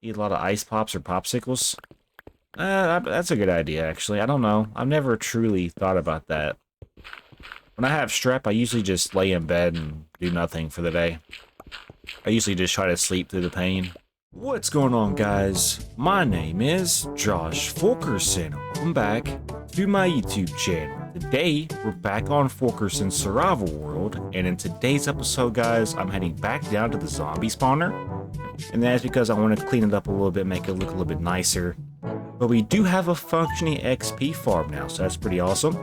Eat a lot of ice pops or popsicles. That's a good idea, actually. I don't know. I've never truly thought about that. When I have strep, I usually just lay in bed and do nothing for the day. I usually just try to sleep through the pain. What's going on, guys? My name is Josh Fulkerson. Welcome back to my YouTube channel. Today, we're back on Fulkerson's survival world, and in today's episode, guys, I'm heading back down to the zombie spawner. And that's because I want to clean it up a little bit, make it look a little bit nicer. But we do have a functioning XP farm now, so that's pretty awesome.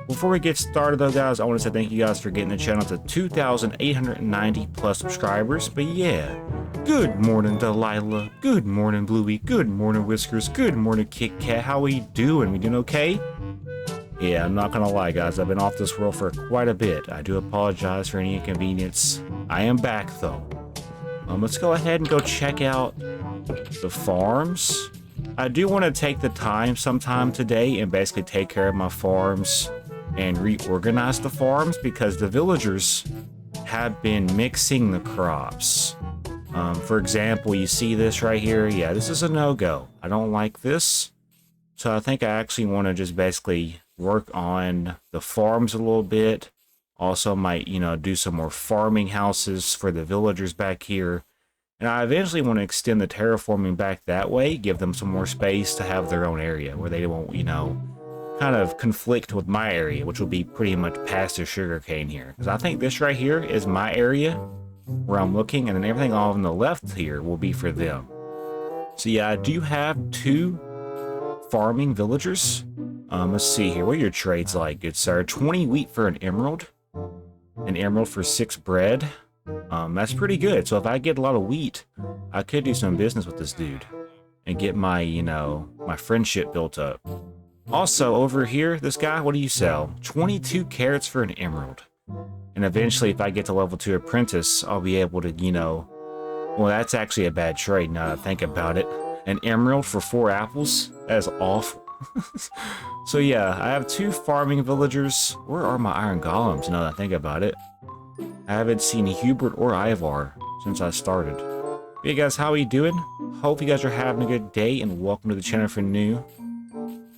Before we get started though, guys, I want to say thank you guys for getting the channel to 2,890 plus subscribers. But yeah, good morning Delilah, good morning Bluey, good morning Whiskers, good morning Kit Kat. How we doing? We doing okay? Yeah, I'm not gonna lie, guys, I've been off this world for quite a bit. I do apologize for any inconvenience. I am back though. Let's go ahead and go check out the farms. I do want to take the time sometime today and basically take care of my farms and reorganize the farms because the villagers have been mixing the crops. For example, you see this right here. Yeah, this is a no-go. I don't like this. So I think I actually want to just basically work on the farms a little bit. Also might, do some more farming houses for the villagers back here. And I eventually want to extend the terraforming back that way, give them some more space to have their own area where they won't, kind of conflict with my area, which will be pretty much past the sugarcane here. Because I think this right here is my area where I'm looking, and then everything on the left here will be for them. So yeah, I do have 2 farming villagers. Let's see here. What are your trades like, good sir? 20 wheat for an emerald for 6 bread. That's pretty good. So if I get a lot of wheat, I could do some business with this dude and get my, my friendship built up. Also, over here, this guy, what do you sell? 22 carrots for an emerald. And eventually, if I get to level 2 apprentice, I'll be able to, well, that's actually a bad trade now that I think about it. An emerald for 4 apples? That is awful. So yeah, I have 2 farming villagers. Where are my iron golems now that I think about it? I haven't seen Hubert or Ivar since I started. Hey guys, how are you doing? Hope you guys are having a good day and welcome to the channel if you're new.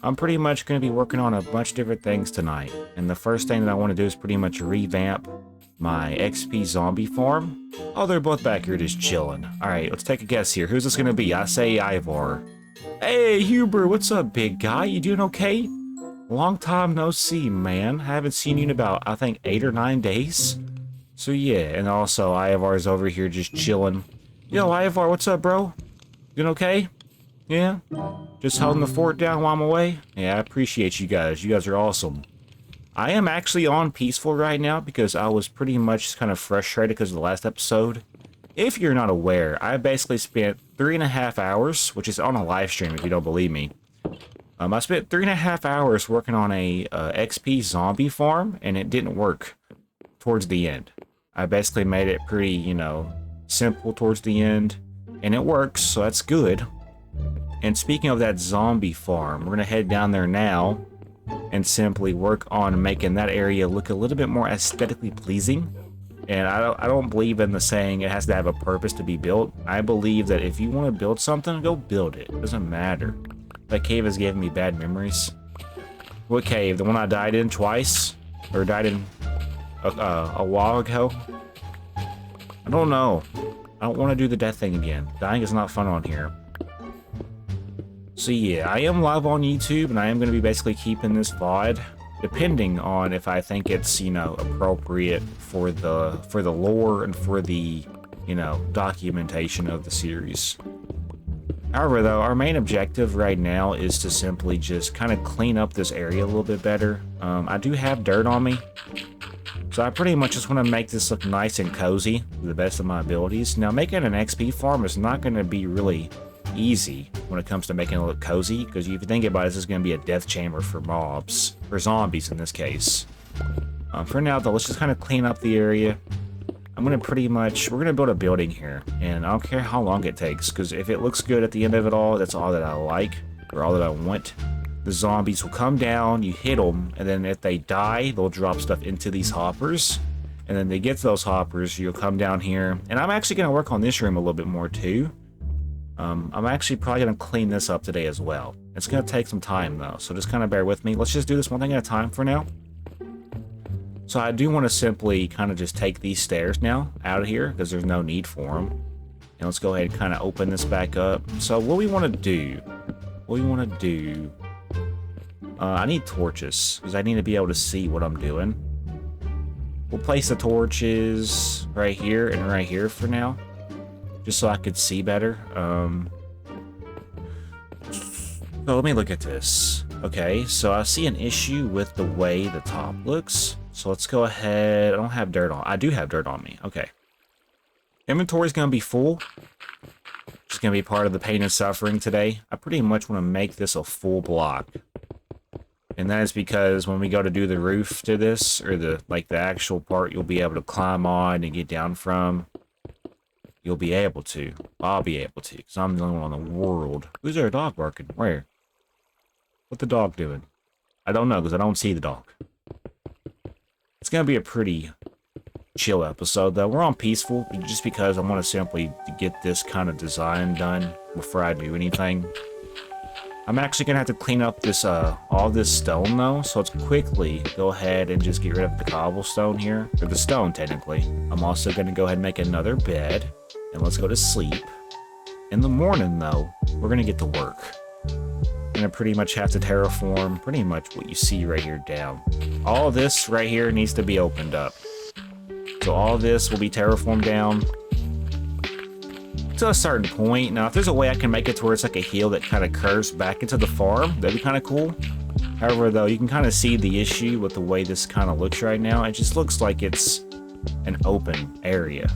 I'm pretty much going to be working on a bunch of different things tonight. And the first thing that I want to do is pretty much revamp my XP zombie farm. Oh, they're both back here just chilling. Alright, let's take a guess here. Who's this going to be? I say Ivar. Hey Hubert, what's up big guy? You doing okay? Long time no see, man. I haven't seen you in about, I think, 8 or 9 days. So yeah, and also Ivar's over here just chilling. Yo, Ivar, what's up, bro? Doing okay? Yeah? Just holding the fort down while I'm away? Yeah, I appreciate you guys. You guys are awesome. I am actually on peaceful right now because I was pretty much kind of frustrated because of the last episode. If you're not aware, I basically spent 3.5 hours, which is on a live stream if you don't believe me. I spent 3.5 hours working on a XP zombie farm, and it didn't work towards the end. I basically made it pretty, simple towards the end, and it works, so that's good. And speaking of that zombie farm, we're going to head down there now and simply work on making that area look a little bit more aesthetically pleasing. And I don't believe in the saying it has to have a purpose to be built. I believe that if you want to build something, go build it. It doesn't matter. That cave has given me bad memories. What cave? The one I died in twice? Or died in a while ago? I don't know. I don't want to do the death thing again. Dying is not fun on here. So yeah, I am live on YouTube, and I am going to be basically keeping this VOD, depending on if I think it's, appropriate for the lore and for the, documentation of the series. However, though, our main objective right now is to simply just kind of clean up this area a little bit better. I do have dirt on me, so I pretty much just want to make this look nice and cozy to the best of my abilities. Now, making an XP farm is not going to be really easy when it comes to making it look cozy, because if you think about it, this is going to be a death chamber for mobs, or zombies in this case. For now, though, let's just kind of clean up the area. I'm going to we're going to build a building here, and I don't care how long it takes, because if it looks good at the end of it all, that's all that I like, or all that I want. The zombies will come down, you hit them, and then if they die, they'll drop stuff into these hoppers, and then they get to those hoppers, you'll come down here, and I'm actually going to work on this room a little bit more too. I'm actually probably going to clean this up today as well. It's going to take some time, though, so just kind of bear with me. Let's just do this one thing at a time for now. So I do want to simply kind of just take these stairs now out of here, because there's no need for them. And let's go ahead and kind of open this back up. So what we want to do... I need torches, because I need to be able to see what I'm doing. We'll place the torches right here and right here for now, just so I could see better. So let me look at this. Okay, so I see an issue with the way the top looks. So let's go ahead. I don't have dirt on. I do have dirt on me. Okay. Inventory's going to be full. It's going to be part of the pain and suffering today. I pretty much want to make this a full block. And that is because when we go to do the roof to this, or the actual part you'll be able to climb on and get down from, you'll be able to. I'll be able to, because I'm the only one in the world. Who's there? A dog barking? Where? What the dog doing? I don't know, because I don't see the dog. It's going to be a pretty chill episode, though. We're on peaceful, just because I want to simply get this kind of design done before I do anything. I'm actually going to have to clean up this, all this stone, though, so let's quickly go ahead and just get rid of the cobblestone here, or the stone, technically. I'm also going to go ahead and make another bed, and let's go to sleep. In the morning, though, we're going to get to work. We're going to pretty much have to terraform pretty much what you see right here down. All this right here needs to be opened up. So all this will be terraformed down to a certain point. Now, if there's a way I can make it to where it's like a hill that kind of curves back into the farm, that'd be kind of cool. However, though, you can kind of see the issue with the way this kind of looks right now. It just looks like it's an open area.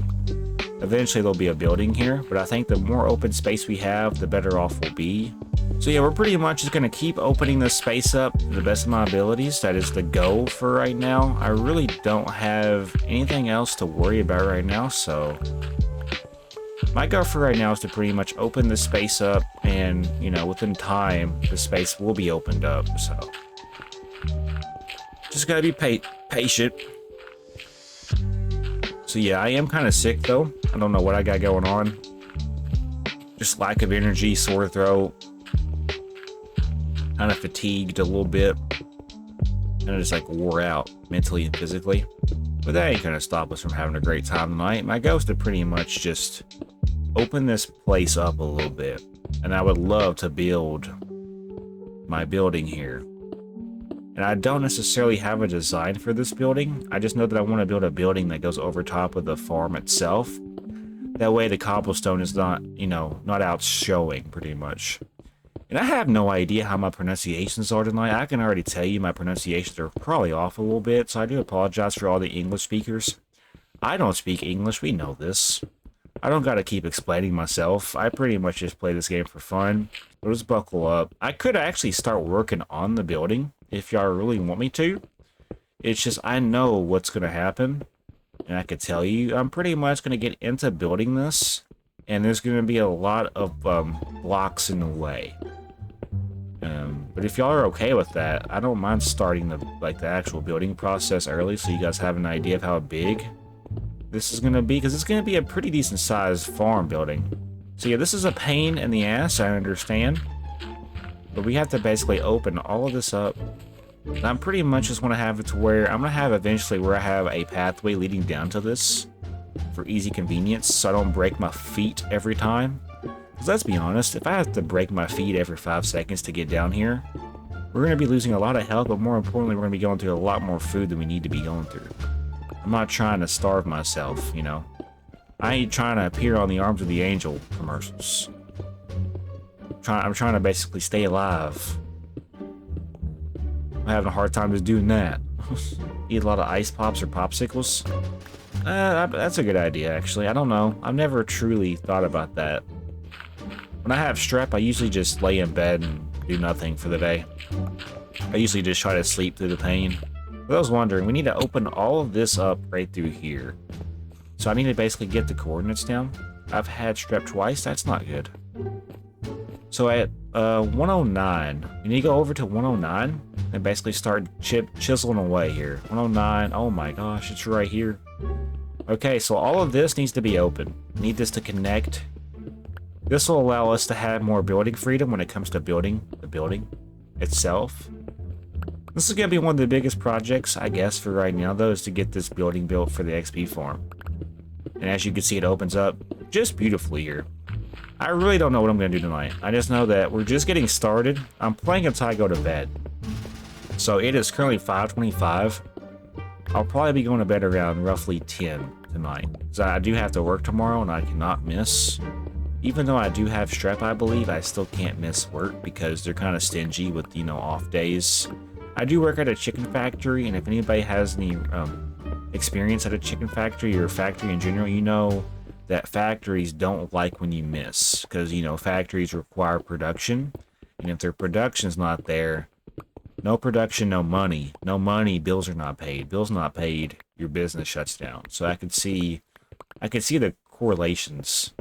Eventually, there'll be a building here, but I think the more open space we have, the better off we'll be. So yeah, we're pretty much just going to keep opening this space up to the best of my abilities. That is the goal for right now. I really don't have anything else to worry about right now, so my goal for right now is to pretty much open this space up, and, you know, within time, the space will be opened up, so just gotta be patient. So yeah, I am kind of sick, though. I don't know what I got going on. Just lack of energy, sore throat, kind of fatigued a little bit, and I just like wore out mentally and physically. But that ain't gonna stop us from having a great time tonight. My goal is to pretty much just open this place up a little bit, and I would love to build my building here. And I don't necessarily have a design for this building. I just know that I want to build a building that goes over top of the farm itself. That way the cobblestone is not, you know, not out showing pretty much. And I have no idea how my pronunciations are tonight. I can already tell you my pronunciations are probably off a little bit, so I do apologize for all the English speakers. I don't speak English, we know this. I don't gotta keep explaining myself. I pretty much just play this game for fun. So just buckle up. I could actually start working on the building if y'all really want me to. It's just I know what's gonna happen, and I could tell you I'm pretty much gonna get into building this, and there's gonna be a lot of blocks in the way. But if y'all are okay with that, I don't mind starting the actual building process early, so you guys have an idea of how big this is gonna be, because it's gonna be a pretty decent sized farm building. So yeah, this is a pain in the ass, I understand, but we have to basically open all of this up. And I'm pretty much just want to have it to where I'm gonna have eventually where I have a pathway leading down to this for easy convenience, so I don't break my feet every time. Because let's be honest, if I have to break my feet every 5 seconds to get down here, we're going to be losing a lot of health, but more importantly, we're going to be going through a lot more food than we need to be going through. I'm not trying to starve myself, you know. I ain't trying to appear on the Arms of the Angel commercials. I'm trying to basically stay alive. I'm having a hard time just doing that. Eat a lot of ice pops or popsicles. That's a good idea, actually. I don't know. I've never truly thought about that. When I have strep, I usually just lay in bed and do nothing for the day. I usually just try to sleep through the pain. But I was wondering, we need to open all of this up right through here. So I need to basically get the coordinates down. I've had strep twice. That's not good. So at 109, you need to go over to 109 and basically start chiseling away here. 109, oh my gosh, it's right here. Okay, so all of this needs to be open. Need this to connect. This will allow us to have more building freedom when it comes to building the building itself. This is going to be one of the biggest projects, I guess, for right now, though, is to get this building built for the XP farm. And as you can see, it opens up just beautifully here. I really don't know what I'm going to do tonight. I just know that we're just getting started. I'm playing until I go to bed. So it is currently 5:25. I'll probably be going to bed around roughly 10 tonight. So I do have to work tomorrow, and I cannot miss. Even though I do have strep, I believe, I still can't miss work because they're kind of stingy with, you know, off days. I do work at a chicken factory, and if anybody has any experience at a chicken factory or factory in general, you know that factories don't like when you miss because, you know, factories require production, and if their production's not there, no production, no money. No money, bills are not paid. Bills not paid, your business shuts down. So I could see the correlations.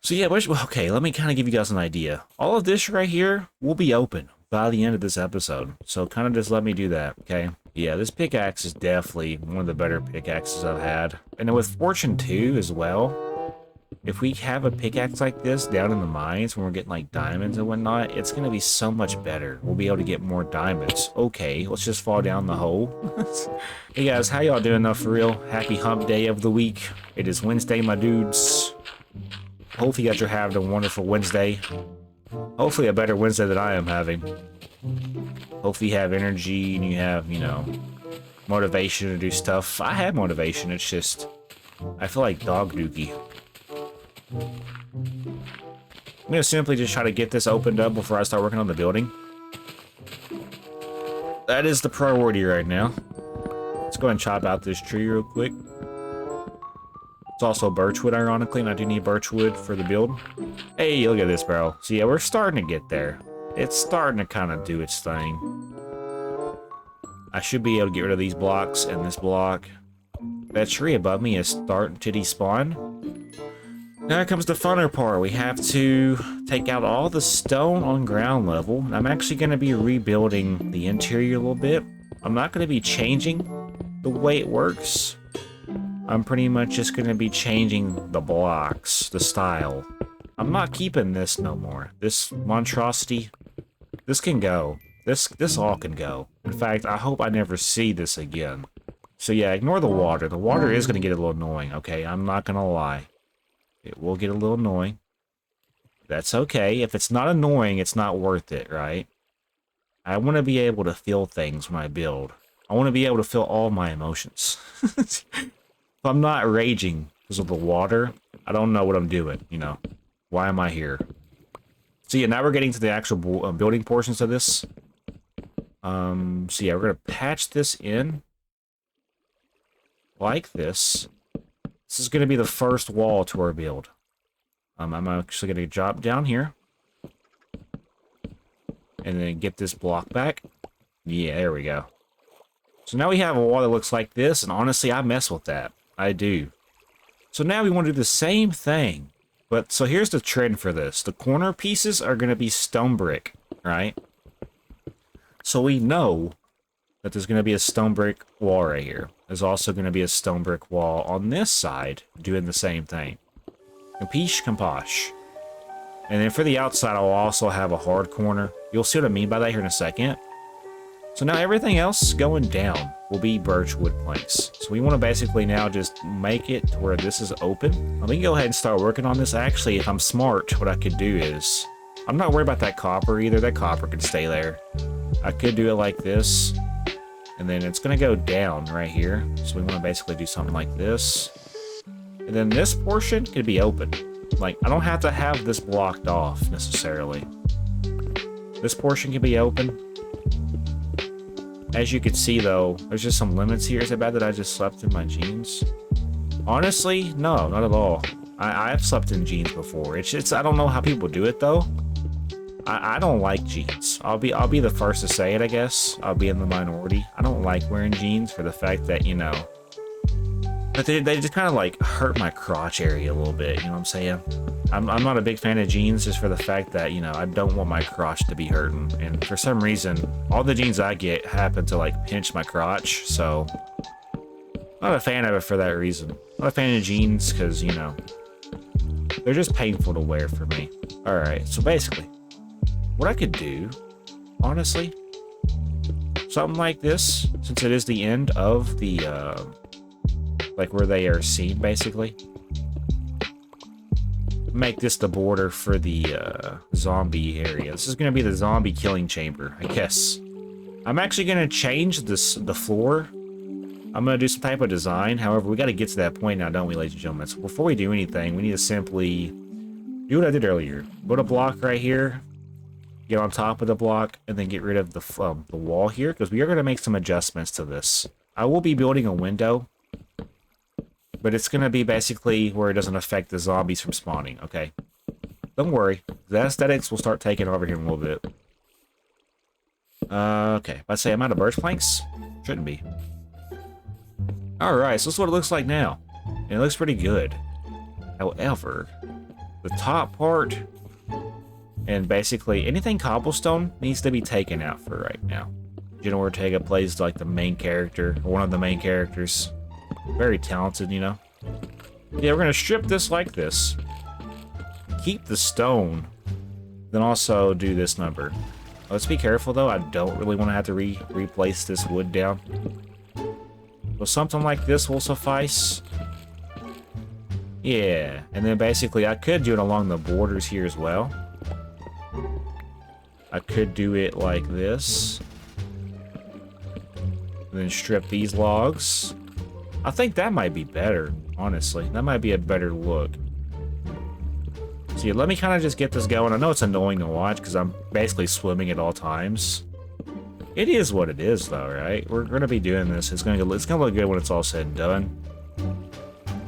So yeah, okay, let me kind of give you guys an idea. All of this right here will be open by the end of this episode. So kind of just let me do that, okay? Yeah, this pickaxe is definitely one of the better pickaxes I've had. And with Fortune 2 as well, if we have a pickaxe like this down in the mines when we're getting like diamonds and whatnot, it's going to be so much better. We'll be able to get more diamonds. Okay, let's just fall down the hole. Hey guys, how y'all doing though, for real? Happy hump day of the week. It is Wednesday, my dudes. Hopefully you guys are having a wonderful Wednesday. Hopefully a better Wednesday than I am having. Hopefully you have energy and you have, you know, motivation to do stuff. I have motivation, it's just, I feel like dog dookie. I'm gonna simply just try to get this opened up before I start working on the building. That is the priority right now. Let's go ahead and chop out this tree real quick. It's also birchwood, ironically, and I do need birchwood for the build. Hey, look at this, bro. So yeah, we're starting to get there. It's starting to kind of do its thing. I should be able to get rid of these blocks and this block. That tree above me is starting to despawn. Now comes the funner part. We have to take out all the stone on ground level. I'm actually going to be rebuilding the interior a little bit. I'm not going to be changing the way it works. I'm pretty much just going to be changing the blocks, the style. I'm not keeping this no more. This monstrosity, this can go. This all can go. In fact, I hope I never see this again. So yeah, ignore the water. The water is going to get a little annoying, okay? I'm not going to lie. It will get a little annoying. That's okay. If it's not annoying, it's not worth it, right? I want to be able to feel things when I build. I want to be able to feel all my emotions. If I'm not raging because of the water, I don't know what I'm doing, you know. Why am I here? So yeah, now we're getting to the actual building portions of this. So yeah, we're going to patch this in. Like this. This is going to be the first wall to our build. I'm actually going to drop down here. And then get this block back. Yeah, there we go. So now we have a wall that looks like this, and honestly, I mess with that. I do. So now we want to do the same thing. But, so here's the trend for this. The corner pieces are going to be stone brick, right? So we know that there's going to be a stone brick wall right here. There's also going to be a stone brick wall on this side doing the same thing. Capiche, composh. And then for the outside, I'll also have a hard corner. You'll see what I mean by that here in a second. So now everything else going down will be birchwood planks. So we want to basically now just make it to where this is open. Let me go ahead and start working on this. Actually, if I'm smart, what I could do is, I'm not worried about that copper either. That copper could stay there. I could do it like this. And then it's going to go down right here. So we want to basically do something like this. And then this portion could be open. Like, I don't have to have this blocked off necessarily. This portion can be open. As you can see though, there's just some limits here. Is it bad that I just slept in my jeans? Honestly, no, not at all. I've slept in jeans before. It's I don't know how people do it though. I don't like jeans. I'll be the first to say it, I guess. I'll be in the minority. I don't like wearing jeans for the fact that, you know, but they just kind of like hurt my crotch area a little bit, you know what I'm saying? I'm not a big fan of jeans just for the fact that, you know, I don't want my crotch to be hurting. And for some reason, all the jeans I get happen to like pinch my crotch. So, not a fan of it for that reason. Not a fan of jeans because, you know, They're just painful to wear for me. Alright, so basically, what I could do, honestly, something like this, since it is the end of the, like where they are seen, basically. Make this the border for the, zombie area. This is going to be the zombie killing chamber, I guess. I'm actually going to change the floor. I'm going to do some type of design. However, we got to get to that point now, don't we, ladies and gentlemen? So before we do anything, we need to simply do what I did earlier. Put a block right here. Get on top of the block, and then get rid of the wall here, because we are going to make some adjustments to this. I will be building a window, but it's going to be basically where it doesn't affect the zombies from spawning, okay? Don't worry. The aesthetics will start taking over here in a little bit. Okay. Let's say I'm out of birch planks? Shouldn't be. Alright, so this is what it looks like now. And it looks pretty good. However, the top part and basically anything cobblestone needs to be taken out for right now. Jenna Ortega plays like the main character, or one of the main characters. Very talented, you know. Yeah, we're gonna strip this like this. Keep the stone. Then also do this number. Let's be careful though, I don't really want to have to replace this wood down. So something like this will suffice. Yeah, and then basically I could do it along the borders here as well. I could do it like this. And then strip these logs. I think that might be better, honestly. That might be a better look. So yeah, let me kind of just get this going. I know it's annoying to watch because I'm basically swimming at all times. It is what it is, though, right? We're going to be doing this. It's going to look good when it's all said and done.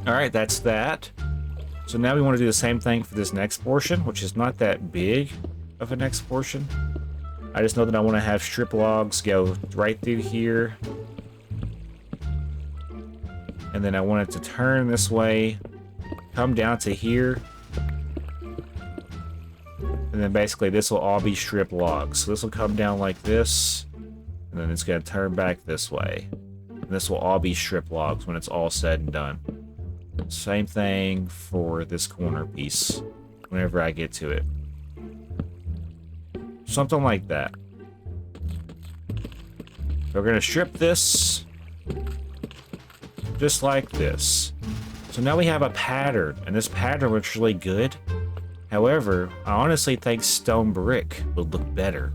All right, that's that. So now we want to do the same thing for this next portion, which is not that big of a next portion. I just know that I want to have strip logs go right through here. And then I want it to turn this way, come down to here. And then basically this will all be strip logs. So this will come down like this. And then it's going to turn back this way. And this will all be strip logs when it's all said and done. Same thing for this corner piece, whenever I get to it. Something like that. We're going to strip this just like this. So now we have a pattern, and this pattern looks really good. However, I honestly think stone brick would look better.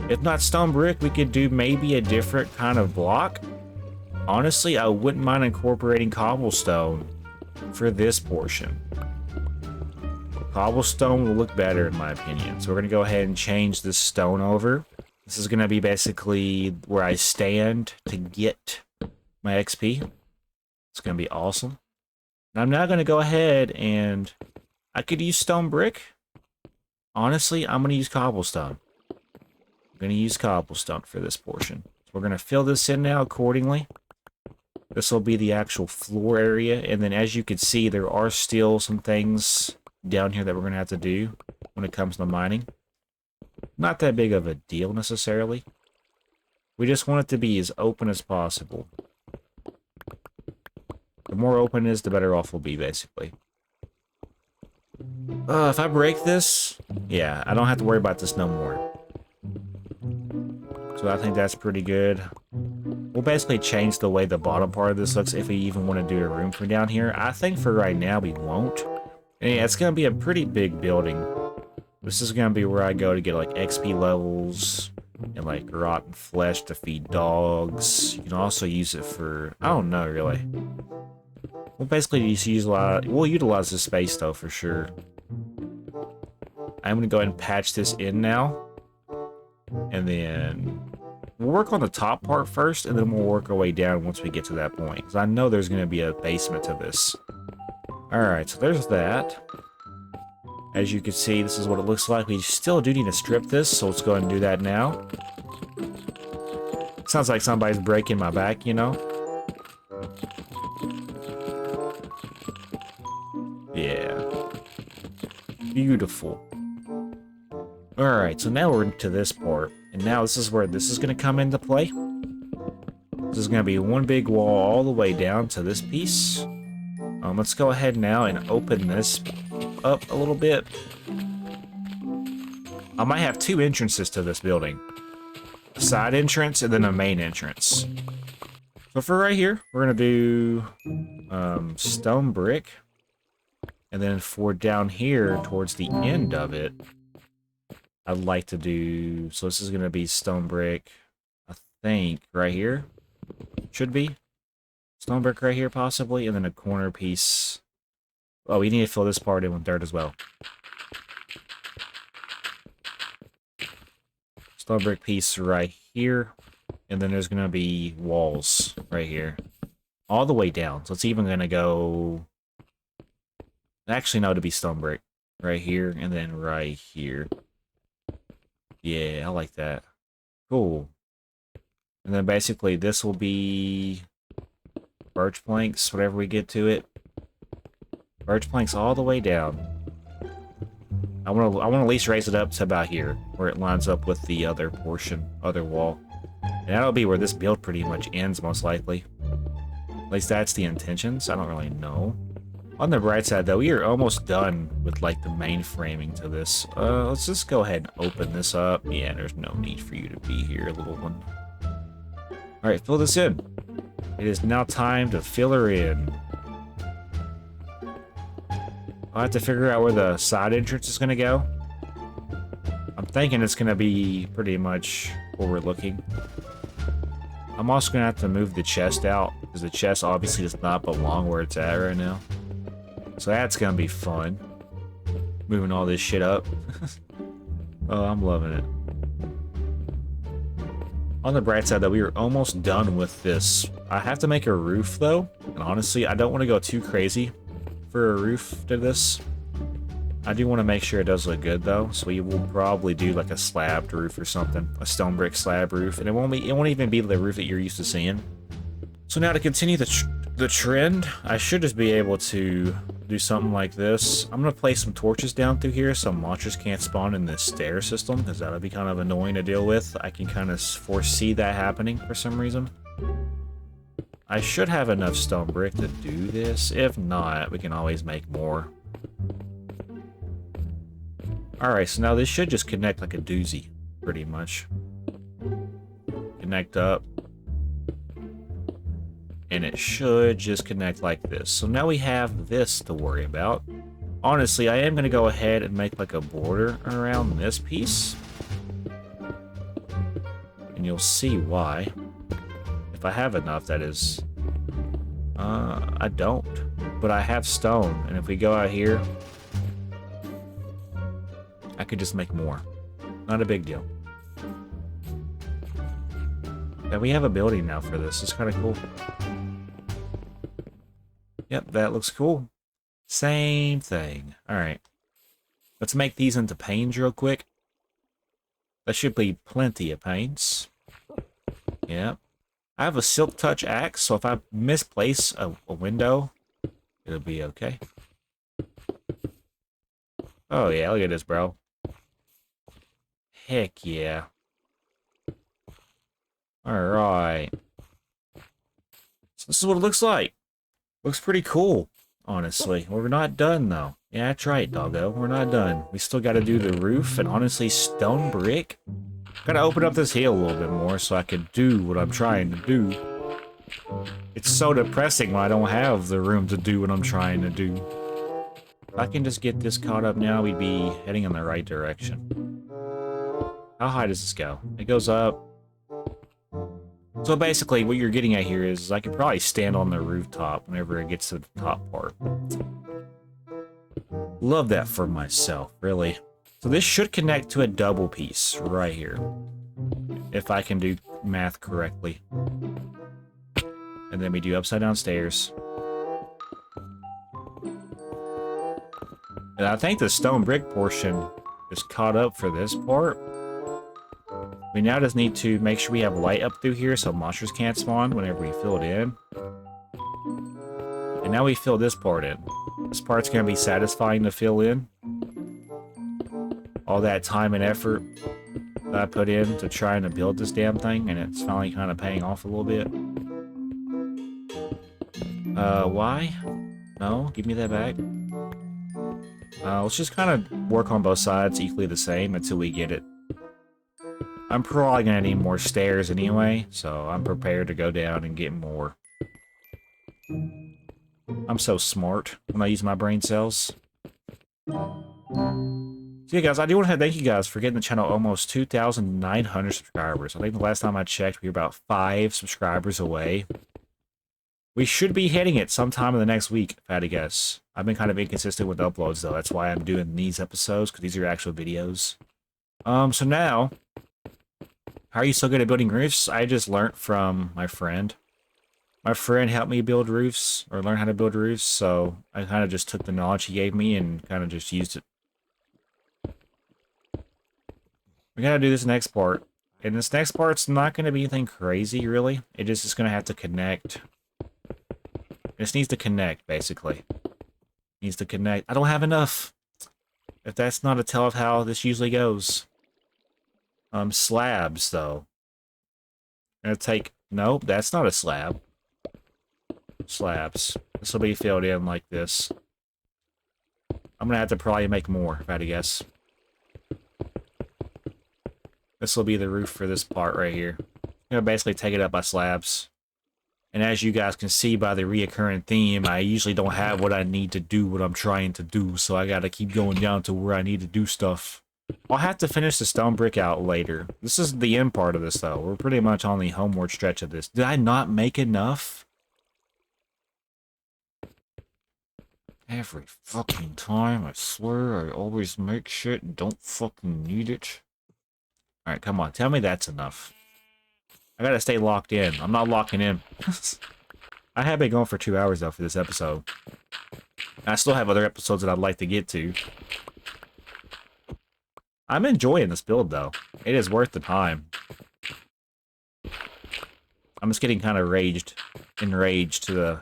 If not stone brick, we could do maybe a different kind of block. Honestly, I wouldn't mind incorporating cobblestone for this portion. Cobblestone will look better in my opinion. So we're going to go ahead and change this stone over. This is going to be basically where I stand to get my XP. It's going to be awesome. And I'm now going to go ahead and I could use stone brick. Honestly, I'm going to use cobblestone. I'm going to use cobblestone for this portion. So we're going to fill this in now accordingly. This will be the actual floor area. And then as you can see, there are still some things down here that we're going to have to do when it comes to mining. Not that big of a deal necessarily. We just want it to be as open as possible. The more open it is, the better off we'll be, basically. If I break this, yeah, I don't have to worry about this no more. So I think that's pretty good. We'll basically change the way the bottom part of this looks if we even want to do a room from down here. I think for right now we won't. And yeah, it's going to be a pretty big building. This is going to be where I go to get like XP levels and like rotten flesh to feed dogs. You can also use it for, I don't know really. We'll basically just use we'll utilize this space though for sure. I'm going to go ahead and patch this in now. And then we'll work on the top part first, and then we'll work our way down once we get to that point. Because I know there's going to be a basement to this. Alright, so there's that. As you can see, this is what it looks like. We still do need to strip this, so let's go ahead and do that now. Sounds like somebody's breaking my back, you know? Yeah. Beautiful. Alright, so now we're into this part. And now this is where this is going to come into play. This is going to be one big wall all the way down to this piece. Let's go ahead now and open this up a little bit. I might have two entrances to this building. A side entrance and then a main entrance. So for right here, we're going to do stone brick. And then for down here towards the end of it, I'd like to do... So this is going to be stone brick, I think, right here. Should be. Stone brick right here, possibly. And then a corner piece. Oh, we need to fill this part in with dirt as well. Stone brick piece right here. And then there's going to be walls right here. All the way down. So it's even going to go... Actually, no, it'll be stone brick. Right here, and then right here. Yeah, I like that. Cool. And then basically this will be... birch planks, whatever we get to it. Birch planks all the way down. I want to at least raise it up to about here, where it lines up with the other portion, other wall. And that'll be where this build pretty much ends, most likely. At least that's the intentions. I don't really know. On the bright side, though, we are almost done with, like, the main framing to this. Let's just go ahead and open this up. Yeah, there's no need for you to be here, little one. Alright, fill this in. It is now time to fill her in. I'll have to figure out where the side entrance is going to go. I'm thinking it's going to be pretty much where we're looking. I'm also going to have to move the chest out, because the chest obviously does not belong where it's at right now. So that's going to be fun. Moving all this shit up. Oh, I'm loving it. On the bright side, though, we are almost done with this. I have to make a roof, though. And honestly, I don't want to go too crazy for a roof to this. I do want to make sure it does look good, though. So we will probably do like a slabbed roof or something. A stone brick slab roof. And it won't even be the roof that you're used to seeing. So now to continue the trend, I should just be able to do something like this. I'm going to place some torches down through here so monsters can't spawn in this stair system, because that would be kind of annoying to deal with. I can kind of foresee that happening for some reason. I should have enough stone brick to do this. If not, we can always make more. Alright, so now this should just connect like a doozy, pretty much. Connect up. And it should just connect like this. So now we have this to worry about. Honestly, I am going to go ahead and make like a border around this piece. And you'll see why. If I have enough, that is. I don't. But I have stone. And if we go out here, I could just make more. Not a big deal. And we have a building now for this. It's kind of cool. Yep, that looks cool. Same thing. Alright. Let's make these into panes real quick. That should be plenty of panes. Yep. I have a silk touch axe, so if I misplace a window, it'll be okay. Oh yeah, look at this, bro. Heck yeah. Alright. So this is what it looks like. Looks pretty cool, honestly. We're not done, though. Yeah, that's right, doggo. We're not done. We still got to do the roof, and honestly, stone brick. Gotta open up this hill a little bit more so I can do what I'm trying to do. It's so depressing when I don't have the room to do what I'm trying to do. If I can just get this caught up now, we'd be heading in the right direction. How high does this go? It goes up. So basically, what you're getting at here is I could probably stand on the rooftop whenever it gets to the top part. Love that for myself, really. So this should connect to a double piece right here. If I can do math correctly. And then we do upside down stairs. And I think the stone brick portion is caught up for this part. We now just need to make sure we have light up through here so monsters can't spawn whenever we fill it in. And now we fill this part in. This part's going to be satisfying to fill in. All that time and effort that I put into trying to build this damn thing, and it's finally kind of paying off a little bit. Why? No, give me that back. Let's just kind of work on both sides equally the same until we get it. I'm probably going to need more stairs anyway, so I'm prepared to go down and get more. I'm so smart when I use my brain cells. So yeah, guys, I do want to thank you guys for getting the channel almost 2,900 subscribers. I think the last time I checked, we were about 5 subscribers away. We should be hitting it sometime in the next week, if I had to guess. I've been kind of inconsistent with uploads, though. That's why I'm doing these episodes, because these are actual videos. So now, how are you so good at building roofs? I just learned from my friend. My friend helped me build roofs, or learn how to build roofs, so I kind of just took the knowledge he gave me and kind of just used it. We gotta do this next part. And this next part's not gonna be anything crazy, really. It just is gonna have to connect. It just needs to connect, basically. Needs to connect. I don't have enough. If that's not a tell of how this usually goes. Slabs, though. I'm gonna take... Nope, that's not a slab. Slabs. This will be filled in like this. I'm gonna have to probably make more, if I had to guess. This will be the roof for this part right here. I'm gonna basically take it up by slabs. And as you guys can see by the reoccurring theme, I usually don't have what I need to do what I'm trying to do, so I gotta keep going down to where I need to do stuff. I'll have to finish the stone brick out later. This is the end part of this, though. We're pretty much on the homeward stretch of this. Did I not make enough? Every fucking time, I swear, I always make shit and don't fucking need it. Alright, come on, tell me that's enough. I gotta stay locked in. I'm not locking in. I have been going for 2 hours, though, for this episode. I still have other episodes that I'd like to get to. I'm enjoying this build, though. It is worth the time. I'm just getting kind of enraged to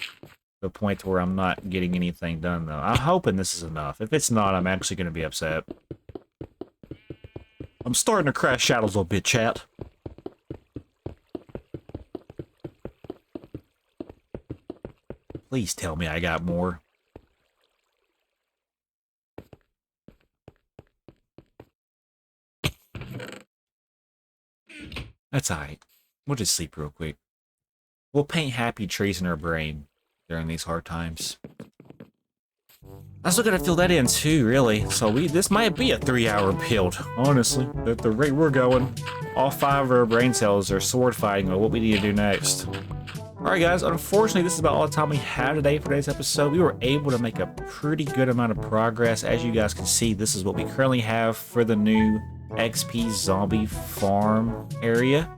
the point where I'm not getting anything done, though. I'm hoping this is enough. If it's not, I'm actually going to be upset. I'm starting to crash shadows a little bit, chat. Please tell me I got more. That's alright. We'll just sleep real quick. We'll paint happy trees in our brain during these hard times. I still gotta fill that in too, really. So this might be a 3-hour build, honestly. At the rate we're going, all 5 of our brain cells are sword fighting on what we need to do next. Alright guys, unfortunately this is about all the time we have today for today's episode. We were able to make a pretty good amount of progress. As you guys can see, this is what we currently have for the new XP zombie farm area.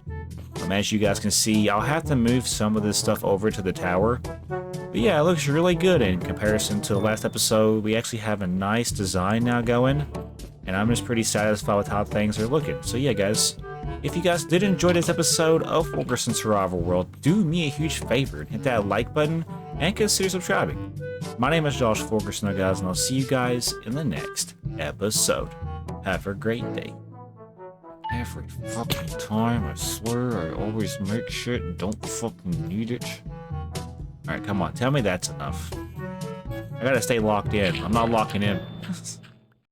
As you guys can see, I'll have to move some of this stuff over to the tower. But yeah, it looks really good in comparison to the last episode. We actually have a nice design now going, and I'm just pretty satisfied with how things are looking. So yeah guys, if you guys did enjoy this episode of FU7KERSON's Survival World, do me a huge favor and hit that like button and consider subscribing. My name is Josh FU7KERSON, guys, and I'll see you guys in the next episode. Have a great day. Every fucking time, I swear, I always make shit and don't fucking need it. Alright, come on, tell me that's enough. I gotta stay locked in. I'm not locking in.